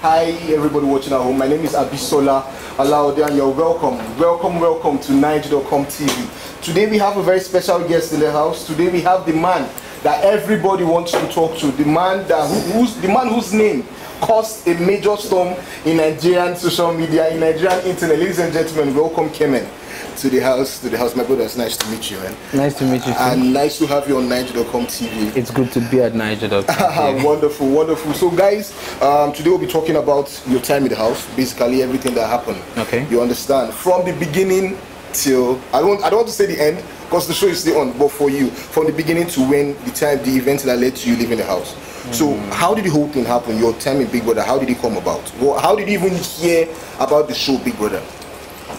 Hi everybody watching at home, my name is Abisola Alaode and you're welcome to Nigerian TV. Today we have a very special guest in the house. Today we have the man that everybody wants to talk to, the man whose name caused a major storm in Nigerian social media, in Nigerian internet. Ladies and gentlemen, welcome Kemen to the house. My brother, it's nice to meet you, man. Nice to meet you too. And nice to have you on Nigerian TV. It's good to be at Nigerian TV. Wonderful. So guys, today we'll be talking about your time in the house, basically everything that happened. Okay. You understand? From the beginning till, I don't want to say the end, because the show is still on, but for you, from the beginning to when the event that led to you leaving the house. So how did the whole thing happen, your time in Big Brother? How did it come about? How did you even hear about the show Big Brother?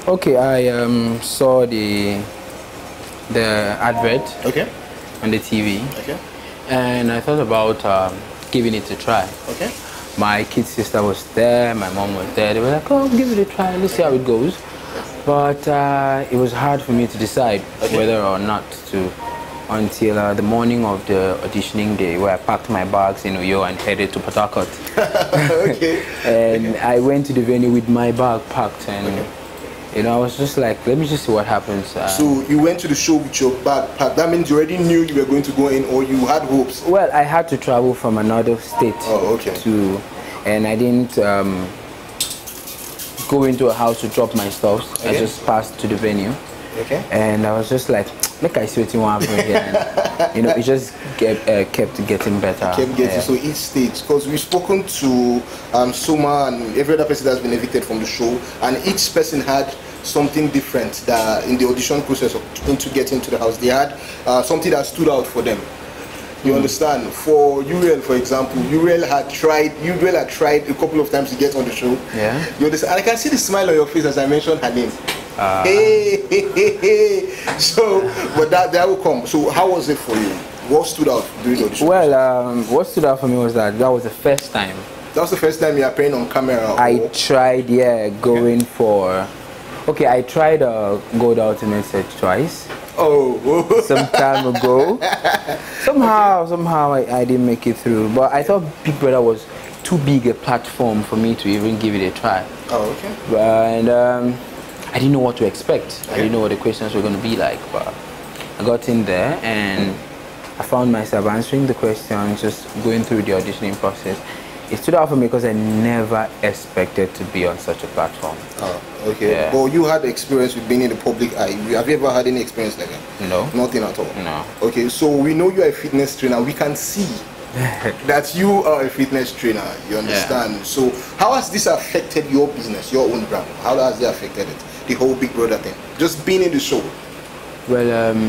Okay, I saw the advert on the TV, and I thought about giving it a try. My kid sister was there, my mom was there. They were like, "Oh, give it a try. Let's see how it goes." But it was hard for me to decide whether or not to, until the morning of the auditioning day, where I packed my bags in Uyo and headed to Port Harcourt. And I went to the venue with my bag packed, and you know, I was just like, let me just see what happens. So you went to the show with your bag packed. That means you already knew you were going to go in, or you had hopes? Well, I had to travel from another state and I didn't go into a house to drop my stuff. I just passed to the venue. And I was just like, make I see what you want from here. And, you know, it just kept getting better. So each stage, because we've spoken to Soma and every other person that's been evicted from the show, and each person had something different that in the audition process into getting to the house, they had something that stood out for them. You understand? For Uriel, for example, Uriel had tried a couple of times to get on the show. You understand? And I can see the smile on your face as I mentioned her name. So, but that will come. So, how was it for you? What stood out during the audition? Well, what stood out for me was that was the first time. That was the first time you appearing on camera? I tried, going for... Okay, I tried Go the Ultimate Set twice. Some time ago. Somehow I didn't make it through. But I thought Big Brother was too big a platform for me to even give it a try. And I didn't know what to expect. I didn't know what the questions were going to be like. But I got in there and I found myself answering the questions, just going through the auditioning process. It stood out for me because I never expected to be on such a platform. Well, you had experience with being in the public eye. Have you ever had any experience like that? No. Nothing at all? No. Okay, so we know you're a fitness trainer. We can see that you are a fitness trainer. You understand? So how has this affected your business, your own brand? How has it affected it? The whole Big Brother thing? Just being in the show? Well,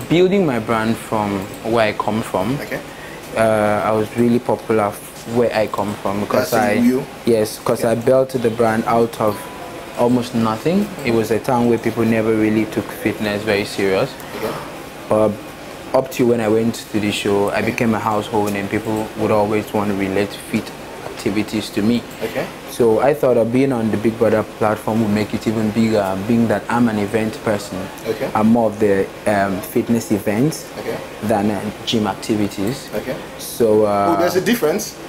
building my brand from where I come from. I was really popular where I come from because I built the brand out of almost nothing. It was a time where people never really took fitness very serious. Up to when I went to the show, I became a household and people would always want to relate fit activities to me. So I thought of being on the Big Brother platform would make it even bigger, being that I'm an event person. I'm more of the fitness events than gym activities. So there's a difference?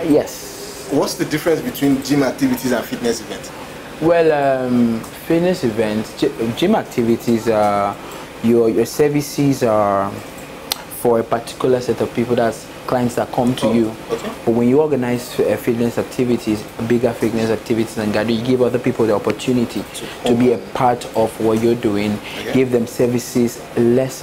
Yes. What's the difference between gym activities and fitness events? Well, fitness events, gym activities are your services are for a particular set of people. That's clients that come to you. But when you organize fitness activities, bigger fitness activities and gather, you give other people the opportunity to be a part of what you're doing. Give them services less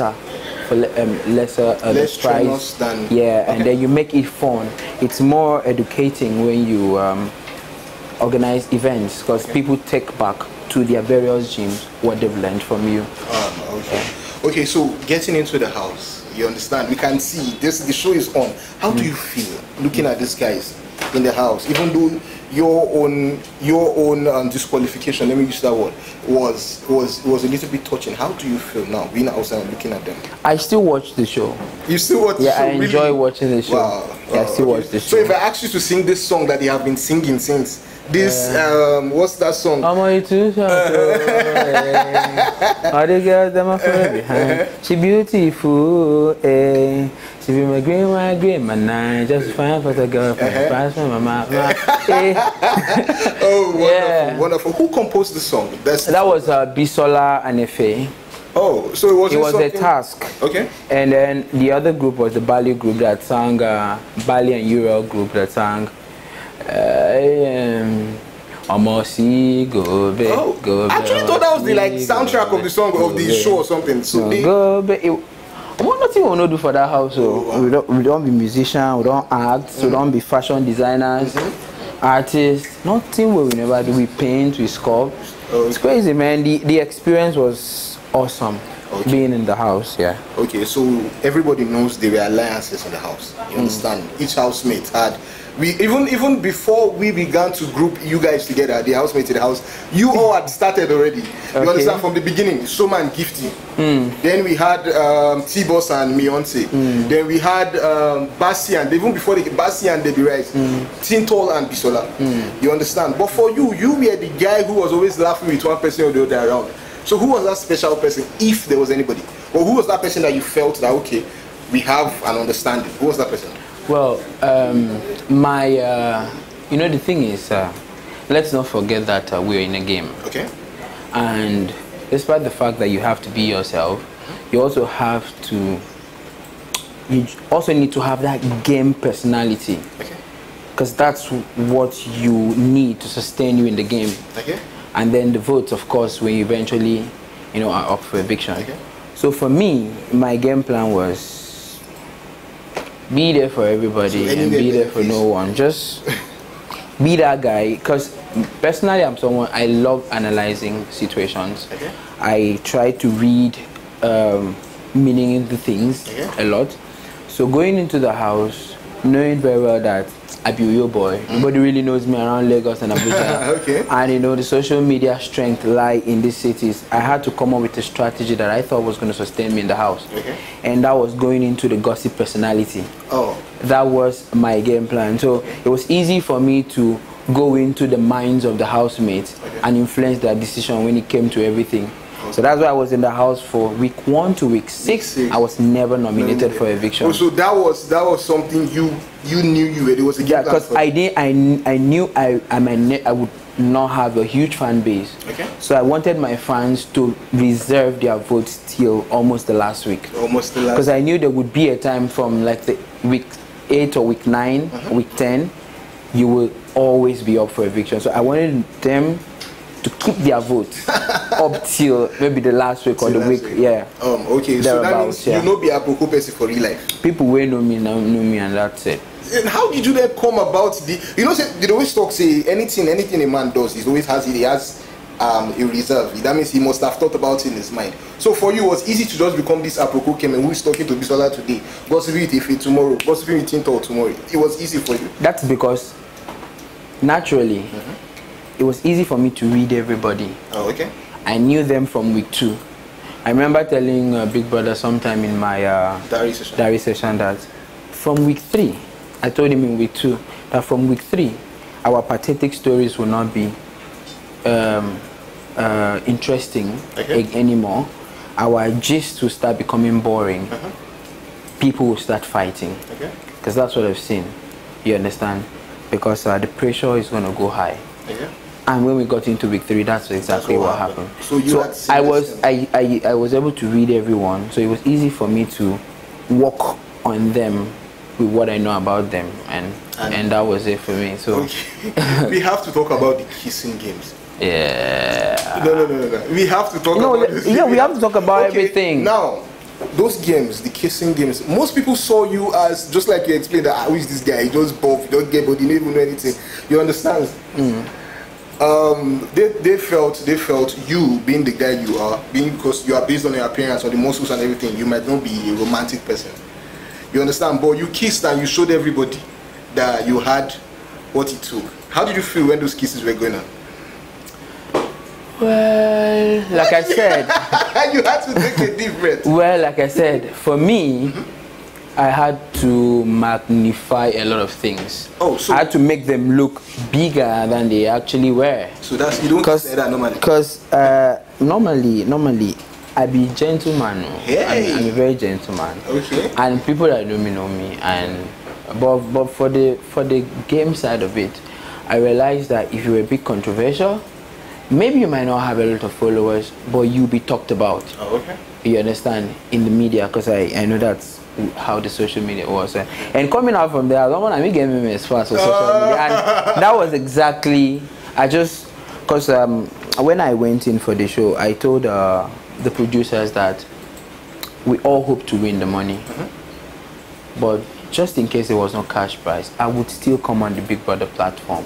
price than and then you make it fun. It's more educating when you organize events because people take back to their various gyms what they've learned from you. Okay, so getting into the house, you understand, we can see this, the show is on. How do you feel looking at these guys in the house, even though your own disqualification, let me use that word, was a little bit touching? How do you feel now being outside and looking at them? I still watch the show. You still watch the show? I enjoy watching the show. I still watch the show. So if I ask you to sing this song that you have been singing since This what's that song? I'm on too short. All the girls that my friend behind. She beautiful, eh? She be my green, my nine. Just fine for the girl, pass my mama. Oh, wonderful, wonderful. Who composed the song? That was Bisola and Efe. Oh, so it was a task. Okay. And then the other group was the Bali group that sang, Bali and Euro group that sang. Omosi go be. Oh, go I actually thought that was the soundtrack of the song of the show or something. So go be. What nothing we will do for that house. So we don't be musicians, we don't act, we don't be fashion designers, artists. Nothing we will never do. We paint, we sculpt. It's crazy, man. The experience was awesome. Being in the house, yeah. Okay, so everybody knows there were alliances in the house. You understand? Each housemate had. Even before we began to group you guys together, the housemates in the house, you all had started already. You understand, from the beginning, Soma and Gifty. Then we had Tboss and Beyonce. Then we had Bassi and even before Bassi and Debbie Rice, Tintol and Bisola. You understand? But for you were the guy who was always laughing with one person or the other around. So who was that special person, if there was anybody? Or who was that person that you felt that, okay, we have an understanding? Who was that person? Well, you know, the thing is, let's not forget that we're in a game. Okay. And despite the fact that you have to be yourself, you also need to have that game personality. Okay. Because that's what you need to sustain you in the game. Okay. And then the votes, of course, when you eventually, you know, are up for eviction. Okay. So for me, my game plan was be there for everybody and be there for no one. Just be that guy. Because personally, I'm someone, I love analyzing situations. Okay. I try to read meaning into things a lot. So going into the house, knowing very well that I be your boy. Nobody really knows me around Lagos and Abuja. Okay. And you know, the social media strength lie in these cities. I had to come up with a strategy that I thought was going to sustain me in the house. Okay. And that was going into the gossip personality. Oh. That was my game plan. So it was easy for me to go into the minds of the housemates and influence their decision when it came to everything. So that's why I was in the house for week 1 to week 6. I was never nominated for eviction. Oh, so that was something you knew you were. It was a game plan. Because I knew I would not have a huge fan base. Okay. So I wanted my fans to reserve their votes till almost the last week. Almost the last. Because I knew there would be a time from like the week 8 or week 9, week 10, you will always be up for eviction. So I wanted them to keep their votes up till maybe the last week or the week. Yeah. Okay. So that means you know be a Boko person for real life. People will know me now, know me, and that's it. And how did you then come about the? You know, they always talk say anything a man does, he has a reserve. That means he must have thought about it in his mind. So for you, it was easy to just become this Aproko Kemen who is talking to Bisola today, gossiping with Ife tomorrow, gossiping with Tinto tomorrow. It was easy for you. That's because naturally. It was easy for me to read everybody. Oh, okay. I knew them from week 2. I remember telling Big Brother sometime in my diary session that from week 3, I told him in week 2 that from week 3, our pathetic stories will not be interesting anymore. Our gist will start becoming boring. People will start fighting. Because that's what I've seen. You understand? Because the pressure is going to go high. And when we got into week 3, that's exactly what happened. So I was able to read everyone, so it was easy for me to work on them with what I know about them, and that was it for me. So we have to talk about the kissing games. Yeah. No. We have to talk about this. Yeah, we have to talk about everything. Now, those games, the kissing games, most people saw you as, just like you explained, that who is this guy? He just buff, he don't get, but he didn't even know anything. You understand? They felt you being the guy you are, because you are based on your appearance or the muscles and everything, you might not be a romantic person. You understand? But you kissed and you showed everybody that you had what it took. How did you feel when those kisses were going on? Well, like I said, you had to take a deep breath. Well, like I said, for me, I had to magnify a lot of things. Oh, so I had to make them look bigger than they actually were. So that's, you don't say that normally? Because normally I be gentleman. Hey. I'm a very gentleman. Okay. And people that know me. And but for the game side of it, I realized that if you're a bit controversial, maybe you might not have a lot of followers, but you'll be talked about. Oh, okay. You understand? In the media, because I know that's how the social media was. And coming out from there, I don't want to get me as fast as social media. And that was exactly, because when I went in for the show, I told the producers that we all hope to win the money. But just in case there was no cash prize, I would still come on the Big Brother platform.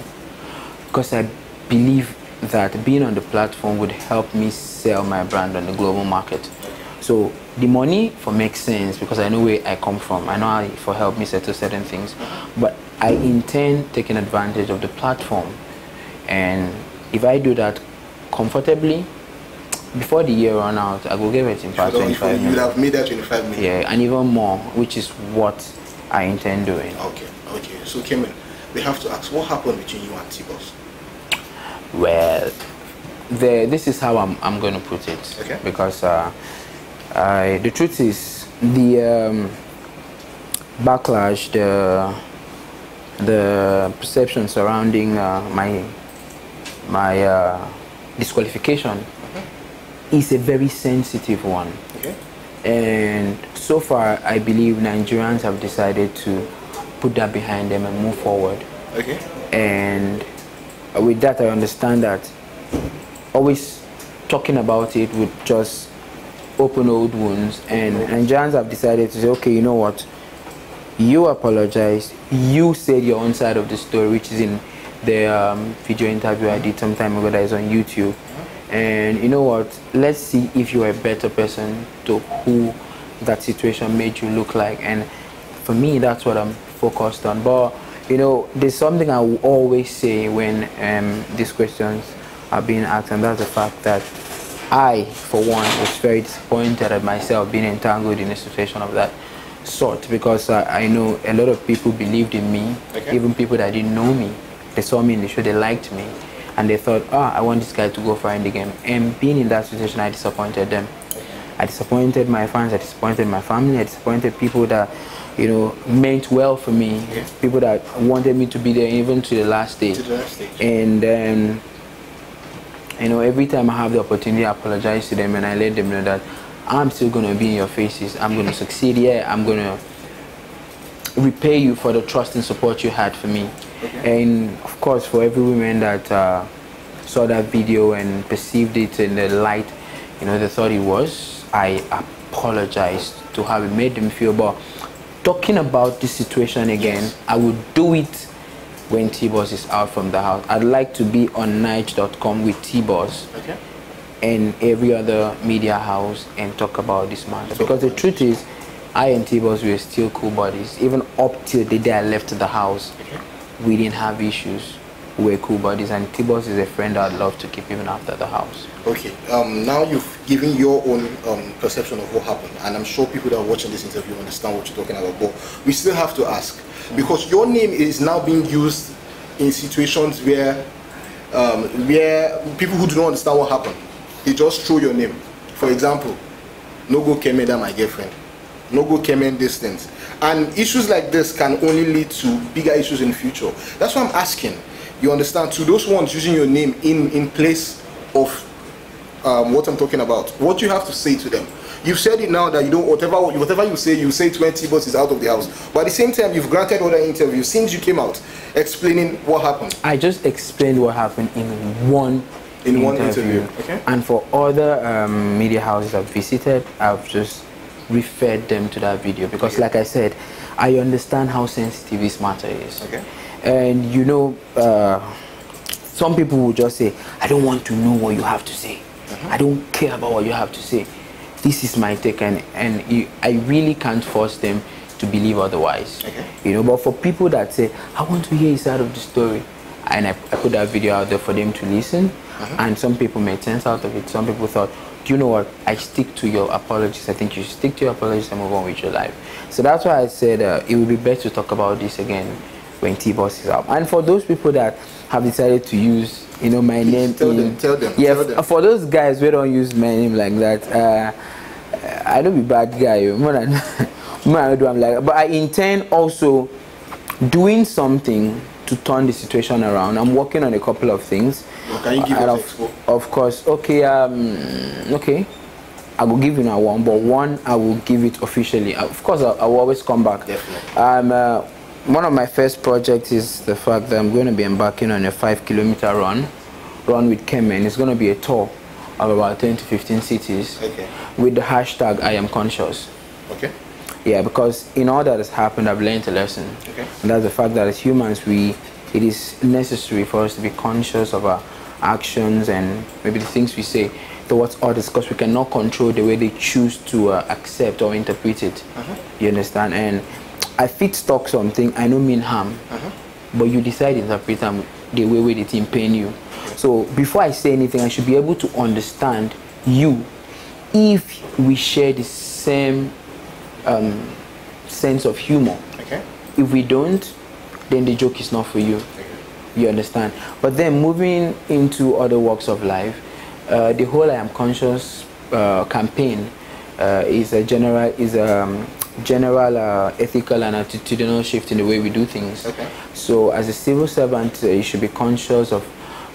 Because I believe that being on the platform would help me sell my brand on the global market. So the money makes sense because I know where I come from. I know how it help me settle certain things. But I intend taking advantage of the platform. And if I do that comfortably, before the year run out, I will give it in past 25 million. You would have made that 25 million. Yeah, and even more, which is what I intend doing. Okay. So Kemen, we have to ask, what happened between you and Tboss? Well, this is how I'm going to put it. Okay. Because the truth is, the backlash, the perception surrounding my disqualification is a very sensitive one. Okay. And so far, I believe Nigerians have decided to put that behind them and move forward. Okay. And with that, I understand that always talking about it would just open old wounds, and Nigerians have decided to say, okay, you know what, you apologized, you said your own side of the story, which is in the video interview I did some time ago that is on YouTube. And you know what, let's see if you're a better person to who that situation made you look like. And for me, that's what I'm focused on. But you know, there's something I will always say when these questions are being asked, and that's the fact that I, for one, was very disappointed at myself being entangled in a situation of that sort, because I know a lot of people believed in me, even people that didn't know me. They saw me in the show, they liked me, and they thought, I want this guy to go far in the game. And being in that situation, I disappointed them. I disappointed my fans, I disappointed my family, I disappointed people that, you know, meant well for me, people that wanted me to be there even to the last day. And then, you know, every time I have the opportunity, I apologize to them and I let them know that I'm still going to be in your faces. I'm going to succeed here. I'm going to repay you for the trust and support you had for me. And of course, for every woman that saw that video and perceived it in the light, you know, they thought it was, I apologized to how it made them feel. But talking about this situation again, I would do it when Tboss is out from the house. I'd like to be on Nige.com with Tboss and every other media house and talk about this matter. Because the truth is, I and Tboss were still cool buddies. Even up till the day I left the house, we didn't have issues. We were cool buddies, and Tboss is a friend I'd love to keep even after the house. Okay, now you've given your own perception of what happened, and I'm sure people that are watching this interview understand what you're talking about, but we still have to ask, because your name is now being used in situations where people who do not understand what happened, they just throw your name. For example, no go Kemen, that my girlfriend. No go Kemen distance. And issues like this can only lead to bigger issues in the future. That's why I'm asking. You understand? To those ones using your name in place of what I'm talking about, what you have to say to them. You've said it now that you don't, whatever you say it when Tboss is out of the house. But at the same time, you've granted other interviews since you came out explaining what happened. I just explained what happened in one interview. Okay. And for other media houses I've visited, I've just referred them to that video, because like I said, I understand how sensitive this matter is. And you know, some people will just say, I don't want to know what you have to say. I don't care about what you have to say. This is my take, and I really can't force them to believe otherwise. You know, but for people that say, I want to hear his side of the story, and I put that video out there for them to listen, and some people made sense out of it. Some people thought, you know what, I stick to your apologies. I think you should stick to your apologies and move on with your life. So that's why I said it would be best to talk about this again when Tboss is out. And for those people that have decided to use, you know, my name, tell them. Yeah, tell them. For those guys who don't use my name like that, I don't be bad guy. I'm like, but I intend also doing something to turn the situation around. I'm working on a couple of things. Well, can you give us of course, okay, okay. I will give you now one, but one I will give it officially. Of course, I will always come back. Definitely. One of my first projects is the fact that I'm going to be embarking on a 5-kilometer run with Kemen. It's going to be a tour of about 10 to 15 cities. Okay. With the hashtag I am conscious. Okay. Yeah, because in all that has happened, I've learned a lesson. Okay. And that's the fact that as humans, it is necessary for us to be conscious of our actions and maybe the things we say towards others, because we cannot control the way they choose to accept or interpret it. You understand? And I feedstock something, I don't mean harm, but you decide to interpret them the way they think pain you. So before I say anything, I should be able to understand you if we share the same sense of humor. Okay. If we don't, then the joke is not for you. Okay. You understand? But then moving into other walks of life, the whole I am conscious campaign is a general ethical and attitudinal shift in the way we do things. Okay. So as a civil servant, you should be conscious of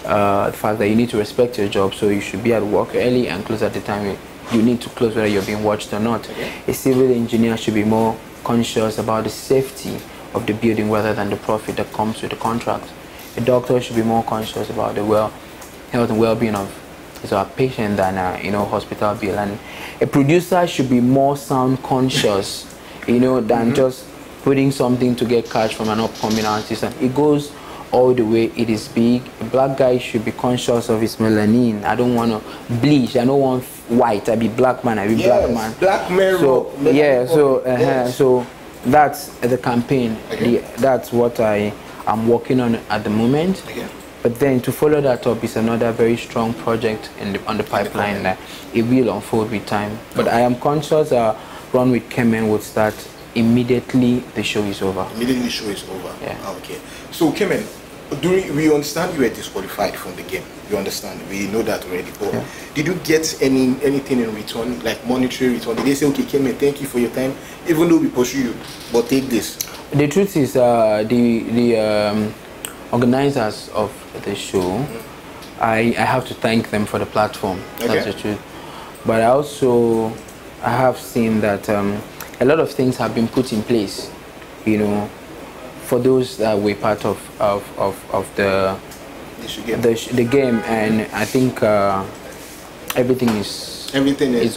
the fact that you need to respect your job. So you should be at work early and close at the time you need to close, whether you're being watched or not. Okay. A civil engineer should be more conscious about the safety of the building rather than the profit that comes with the contract. A doctor should be more conscious about the health and well-being of his or her patient than hospital bill. And a producer should be more sound conscious, than just putting something to get cash from an upcoming artist. And it goes all the way. It is big. A black guy should be conscious of his melanin. I don't want to bleach. I don't want white. I be black man. I be black man. Black man. So yeah. So that's the campaign. Okay. That's what I am working on at the moment. Okay. But then to follow that up is another very strong project on the pipeline that it will unfold with time. But I am conscious Run with Kemen would start immediately the show is over. Immediately the show is over. Yeah. Okay. So Kemen, we understand you were disqualified from the game. You understand? We know that already. But yeah. Did you get anything in return, like monetary return? Did they say, okay, Kemen, thank you for your time, even though we pursue you, but take this? The truth is, the organizers of the show, I have to thank them for the platform. Okay. That's the truth. But I have seen that a lot of things have been put in place, for those that were part of the game, and I think everything is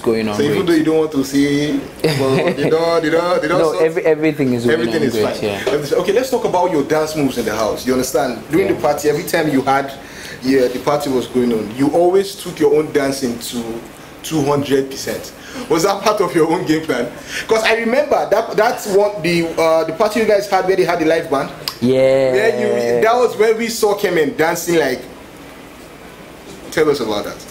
going on. So even though you don't want to see, well, they don't. No, everything is going everything on is great, fine. yeah. Okay, let's talk about your dance moves in the house. You understand? During the party, every time the party was going on, you always took your own dancing to 200%. Was that part of your own game plan? Because I remember that's what the party you guys had where they had the live band. Yeah. That was where we saw Kemen dancing like. Tell us about that.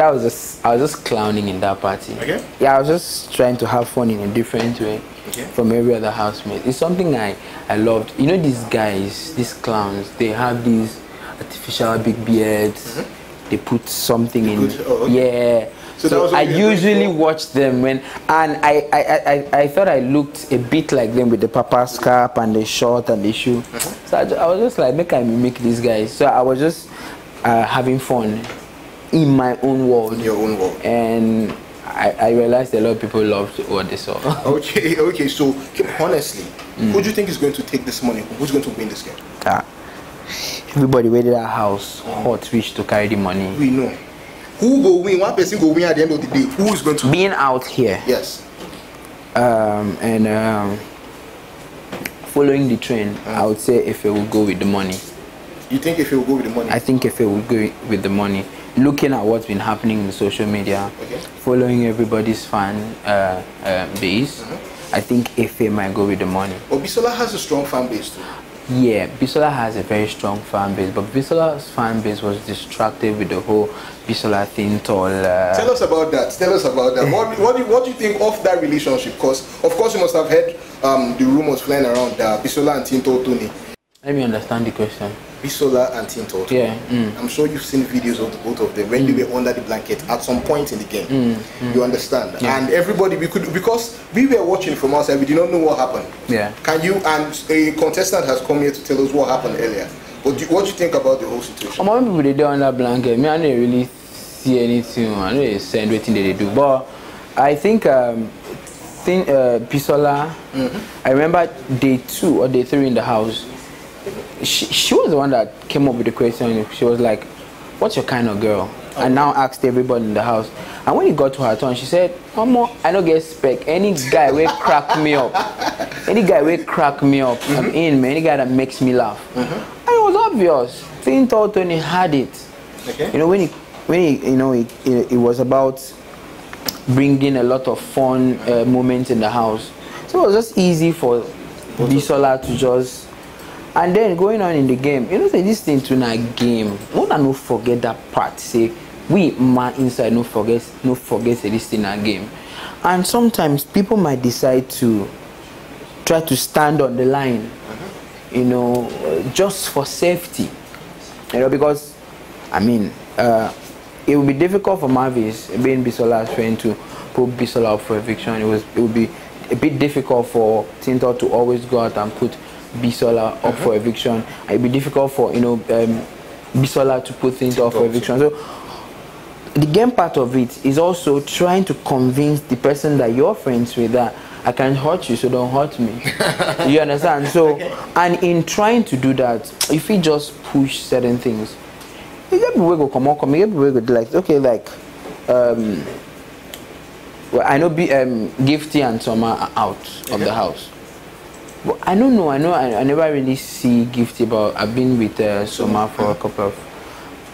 I was just clowning in that party. Okay. Yeah, I was just trying to have fun in a different way. Okay. From every other housemate. It's something I loved. These guys, these clowns, they have these artificial big beards. They put something in. Okay. Yeah. So I usually watch them and I thought I looked a bit like them with the papa's cap and the short and the shoe. So I was just like, make these guys. So I was just having fun in my own world. In your own world. And I realized a lot of people loved what they saw. Okay. So honestly, who do you think is going to take this money? Who's going to win this game? Everybody waited at house, hot wish to carry the money. We know. Who will win? One person will win at the end of the day. Who is going to being out here? Yes. And following the trend, I would say Efe will go with the money. You think Efe will go with the money? I think Efe will go with the money. Looking at what's been happening in social media, following everybody's fan base, I think Efe might go with the money. Obisola has a strong fan base too. Yeah, Bisola has a very strong fan base, but Bisola's fan base was distracted with the whole Bisola thing. Tell us about that. Tell us about that. What do you think of that relationship? Because of course you must have heard the rumors flying around that Bisola and Tinto Tony. Let me understand the question. Bisola and Tinto Tony. Yeah. I'm sure you've seen videos of the both of them when they were under the blanket at some point in the game. You understand? Yeah. And everybody, because we were watching from outside, we did not know what happened. Yeah. Can you, and a contestant has come here to tell us what happened earlier. What do you think about the whole situation? How many people they do under blanket? Me, I didn't really see anything. I didn't send anything they do. But I think Bisola, I remember day 2 or day 3 in the house. She was the one that came up with the question. She was like, "What's your kind of girl?" And now asked everybody in the house. And when it got to her turn, she said, "Mama, I don't get spec. Any guy will crack me up. Any guy will crack me up. I'm in, man. Any guy that makes me laugh." And it was obvious. Tinto Tony had it. Okay. You know, when it was about bringing a lot of fun moments in the house. So it was just easy for Bisola to just. And then going on in the game, you know, say this thing to a game. Wanna no forget that part. Say we man inside no forget say this thing a game. And sometimes people might decide to try to stand on the line, you know, just for safety. You know, because I mean, it would be difficult for Mavis, being Bisola's friend, to put Bisola up for eviction. It would be a bit difficult for Tinto to always go out and put Bisola up for eviction. It'd be difficult for Bisola to put things up for eviction. So the game part of it is also trying to convince the person that you're friends with that I can't hurt you, so don't hurt me. You understand? So and in trying to do that, if you just push certain things, you get people go come on, you get people go like okay, like well, I know Gifty and Soma are out of the house. But I don't know. I never really see Gifty, but I've been with Soma for a couple of.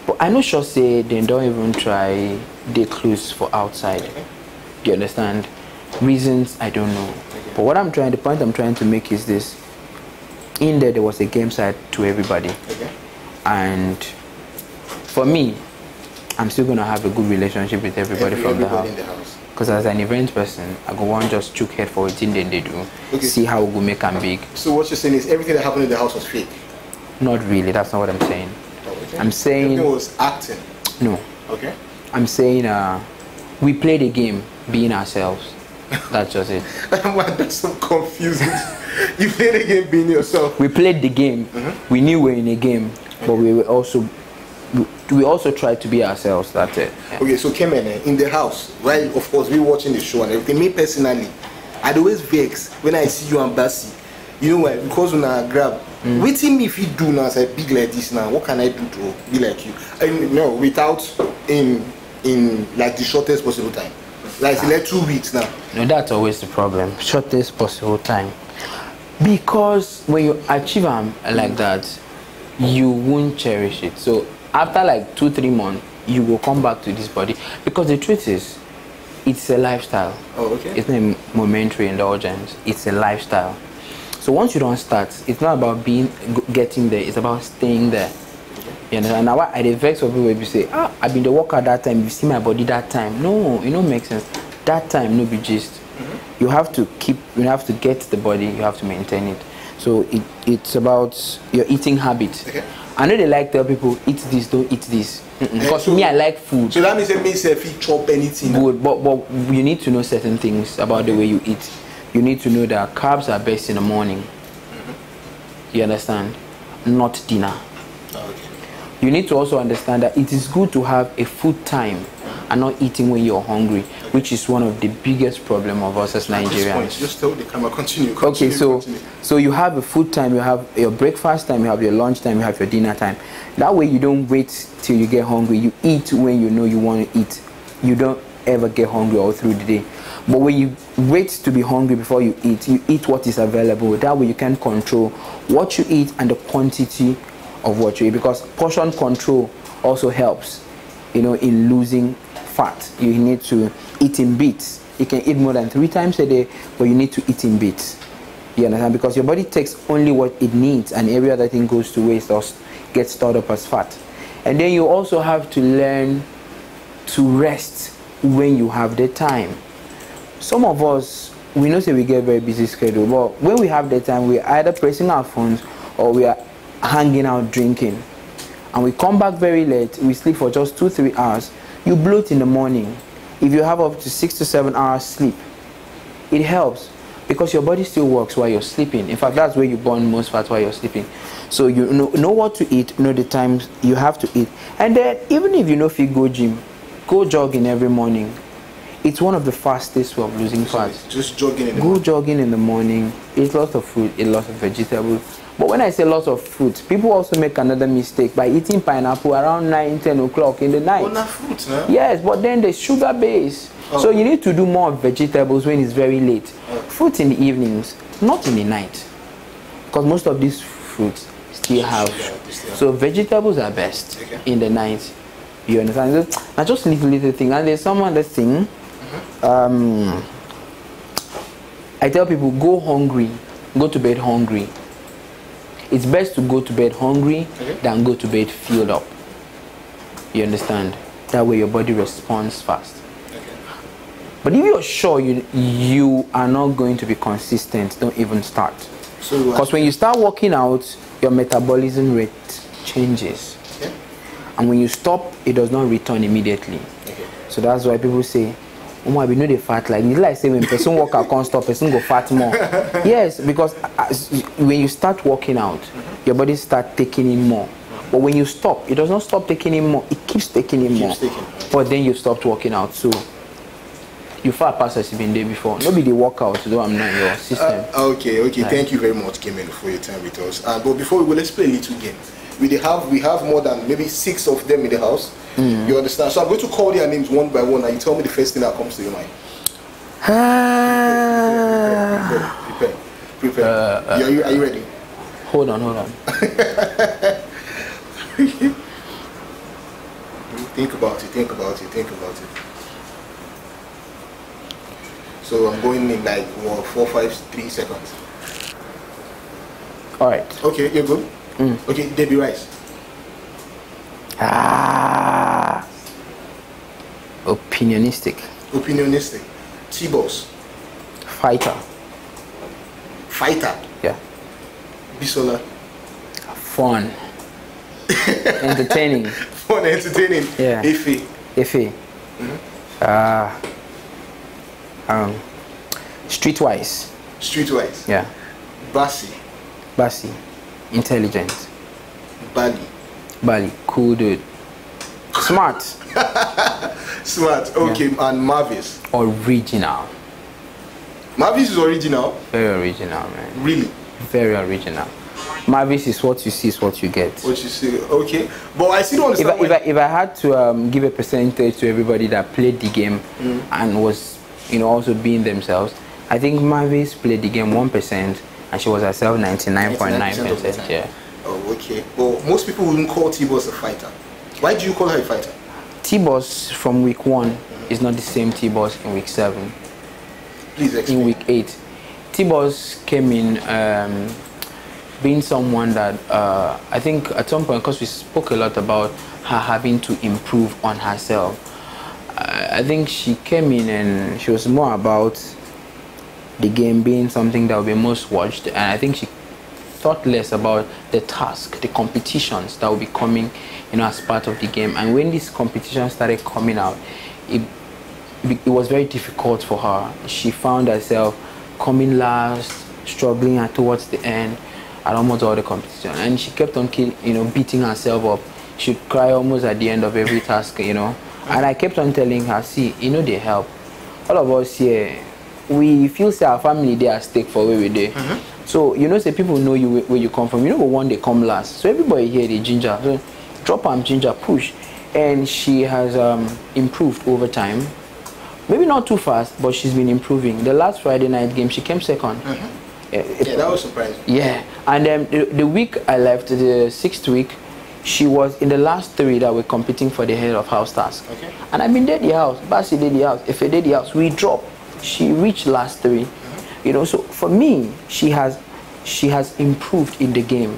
But I know sure say they don't even try the clues for outside. Do you understand? Reasons I don't know. But what the point I'm trying to make is this: in there was a game side to everybody, and for me, I'm still gonna have a good relationship with everybody from the house. Because as an event person, I go on just chook head for what they do. See how we go make them big. So what you're saying is everything that happened in the house was fake? Not really, that's not what I'm saying. I'm saying everything was acting? No. Okay. I'm saying we played a game being ourselves. That's just it. Man, that's so confusing. You played a game being yourself? We played the game. We knew we were in a game, but we also tried to be ourselves. That's it. Yeah. Okay, so Kemen, in the house, while of course we watching the show and everything, me personally, I'd always vex when I see you and Bassi. You know why? Because when I grab, waiting me if you do now, say big like this now, what can I do to be like you? No, without in like the shortest possible time. Like 2 weeks now. No, that's always the problem. Shortest possible time. Because when you achieve like that, you won't cherish it. So after like 2-3 months, you will come back to this body. Because the truth is, it's a lifestyle. Oh, okay. It's not a momentary indulgence. It's a lifestyle. So once you don't start, it's not about getting there. It's about staying there. You know, and now I vex for people if you say, I've been the worker that time, you see my body that time. No, it don't make sense. That time, no be gist. You have to get the body, you have to maintain it. So it's about your eating habits. Okay. I know they like tell people, eat this, don't eat this. Because me, I like food. So that means it makes if you chop anything. Good, but you need to know certain things about the way you eat. You need to know that carbs are best in the morning. You understand? Not dinner. Okay. You need to also understand that it is good to have a food time and not eating when you're hungry, which is one of the biggest problem of us as Nigerians. Just tell the camera, continue. Okay, so you have a food time, you have your breakfast time, you have your lunch time, you have your dinner time. That way you don't wait till you get hungry. You eat when you know you want to eat. You don't ever get hungry all through the day. But when you wait to be hungry before you eat what is available. That way you can control what you eat and the quantity of what you eat, because portion control also helps, you know, in losing fat. You need to eat in bits. You can eat more than 3 times a day, but you need to eat in bits. You understand? Because your body takes only what it needs, and every other thing goes to waste or gets stored up as fat. And then you also have to learn to rest when you have the time. Some of us, we know say we get very busy schedule, but when we have the time, we're either pressing our phones or we are hanging out drinking. And we come back very late, we sleep for just 2-3 hours. You bloat in the morning. If you have up to 6 to 7 hours sleep, it helps because your body still works while you're sleeping. In fact, that's where you burn most fat while you're sleeping. So you know what to eat, know the times you have to eat. And then even if you know if you go gym, go jogging every morning. It's one of the fastest way of losing fat. Just jogging in the morning. Go jogging in the morning, eat lots of fruit, eat lots of vegetables. But when I say lots of fruit, people also make another mistake by eating pineapple around 9-10 o'clock in the night. Oh, not fruit, no? Yes, but then there's sugar base. Oh. So you need to do more vegetables when it's very late. Oh. Fruit in the evenings, not in the night. Because most of these fruits still have. So vegetables are best in the night. You understand? So, now just little thing. And there's some other thing. I tell people, go hungry. Go to bed hungry. It's best to go to bed hungry than go to bed filled up. You understand? That way your body responds fast. But if you're sure you are not going to be consistent, don't even start. Because when you start working out, your metabolism rate changes. And when you stop, it does not return immediately. So that's why people say, oh, I be know the fat like this. Like say when person work out can't stop, person go fat more. Yes, because when you start working out, your body start taking in more. But when you stop, it does not stop taking in more. It keeps taking in more. But then you stopped working out. So you fat past as you've been there before. Nobody the workout, though I'm not in your system. Okay. Like, thank you very much, Kemen, for your time with us. But before we go, let's play a little game. We have more than maybe 6 of them in the house. You understand? So I'm going to call their names one by one, and you tell me the first thing that comes to your mind. Prepare. Are you ready? Hold on. Think about it. So I'm going in like 4, 5, 3 seconds. All right. Okay, you're good. Okay, Debbie Rice. Opinionistic. Tboss. Fighter. Yeah. Bisola. Fun. Entertaining. Yeah. Ife. Streetwise. Yeah. Bassi. Intelligent. Bali. Cool dude. Smart. Okay. Yeah. And Marvis. Original. Marvis is original? Very original, man. Really? Very original. Marvis is what you see is what you get. What you see, okay. But I still don't understand. If I had to give a percentage to everybody that played the game and was, also being themselves, I think Marvis played the game 1% and she was herself 99.9%. Yeah. Oh, okay. Well, most people wouldn't call Tboss a fighter. Why do you call her a fighter? Tboss from week 1 is not the same Tboss in week 7. Please explain. In week 8. Tboss came in being someone that I think at some point, because we spoke a lot about her having to improve on herself, I think she came in and she was more about the game being something that will be most watched, and I think she thought less about the task, the competitions that will be coming, as part of the game. And when this competition started coming out, it was very difficult for her. She found herself coming last, struggling towards the end at almost all the competition, and she kept on beating herself up. She'd cry almost at the end of every task, and I kept on telling her, see, they help. All of us here, we feel say our family they are at stake for where we there. So say people know you where you come from. One they come last. So everybody here they ginger. So drop and ginger, push, and she has improved over time. Maybe not too fast, but she's been improving. The last Friday night game, she came second. Yeah, that was surprising. Yeah, and then the week I left, the 6th week, she was in the last 3 that were competing for the head of house task. Okay. And I've been there the house, Bassi did the house, if I did the house, we dropped. She reached last 3. You know, so for me, she has improved in the game.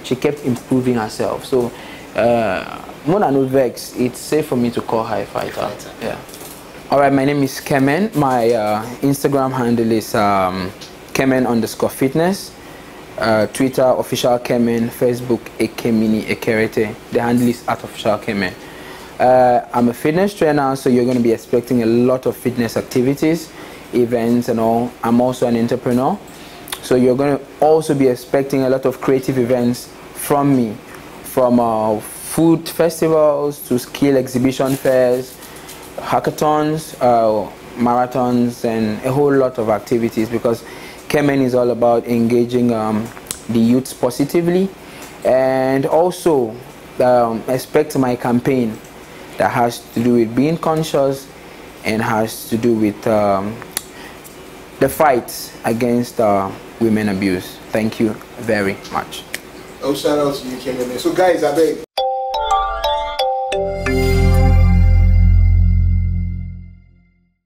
She kept improving herself. So Mona no vex, it's safe for me to call her a fighter. Yeah. All right, my name is Kemen. My Instagram handle is Kemen_fitness. Twitter official Kemen, Facebook Ekemini Ekerete. The handle is @official Kemen. I'm a fitness trainer, so you're going to be expecting a lot of fitness activities, events and all. I'm also an entrepreneur, so you're going to also be expecting a lot of creative events from me, from food festivals to skill exhibition fairs, hackathons, marathons, and a whole lot of activities, because Kemen is all about engaging the youths positively. And also expect my campaign that has to do with being conscious and has to do with the fight against women abuse. Thank you very much. Oh, shout out to you, Kemen. So guys, I beg,